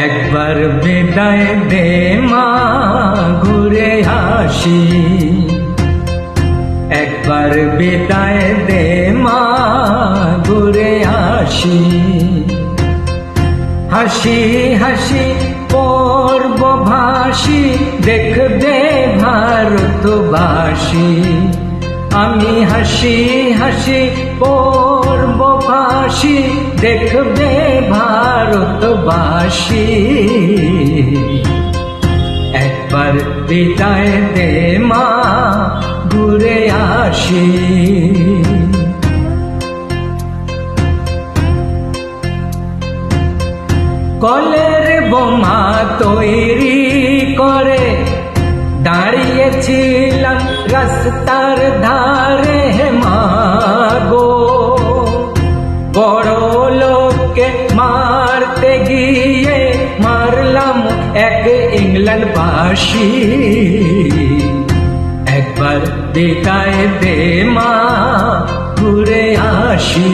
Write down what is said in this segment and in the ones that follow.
একবার বিদায় দে মা ঘুরে আসি, একবার বিদায় দে মা ঘুরে আসি। হাসি হাসি পর্ব ভাসি দেখবে ভারতবাসী। আমি হাসি হাসি পর্ব ভাসি দেখবে ভারতবাসী। একবার বিদায় দে মা ঘুরে আসি। কলের বোমা তৈরি করে দাঁড়িয়েছিলাম রাস্তার ধারে মাগো। বড় লোককে মারতে গিয়ে মারলাম এক ইংল্যান্ড বাসী। একবার বিদায় দে মা ঘুরে আসি।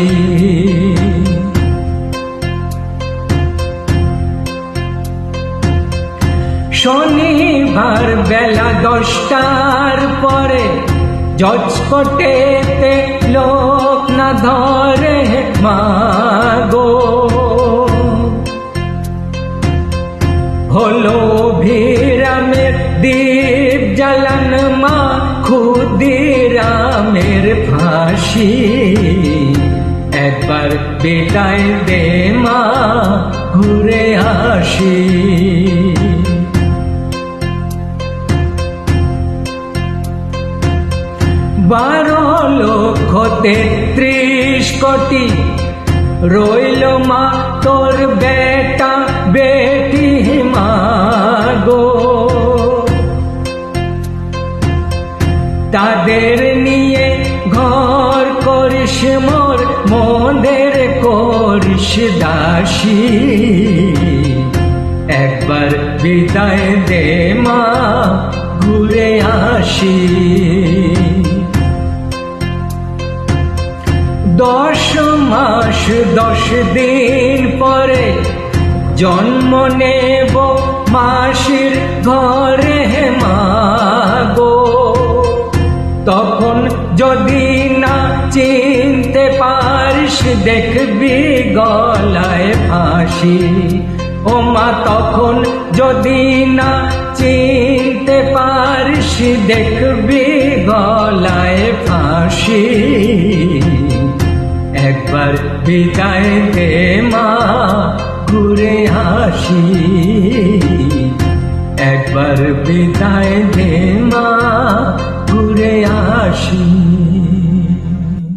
শনিবার বেলা 10টার পরে জজকোটেতে লোক না ধরে মাগো। হলো ভিরামের দীপ জ্বালান মা ক্ষুদিরামের ফাঁসি। একবার বিদায় দে মা ঘুরে আসি। বারো লক্ষ 33 কোটি রইল মা তোর বেটা বেটি মাগো। তাদের নিয়ে ঘর করিস মোর মোদের করিস দাসী। একবার বিদায় দে মা ঘুরে আসি। 10 মাস 10 দিন পরে জন্ম নেব মাসির ঘরে মাগো। তখন যদি না চিনতে পারিস দেখবি গলায় ফাঁসি। ও মা তখন যদি না চিনতে পারিস দেখবি গলায় ফাঁসি। একবার বিদায় দে মা ঘুরে আসি। একবার বিদায় দে মা ঘুরে আসি।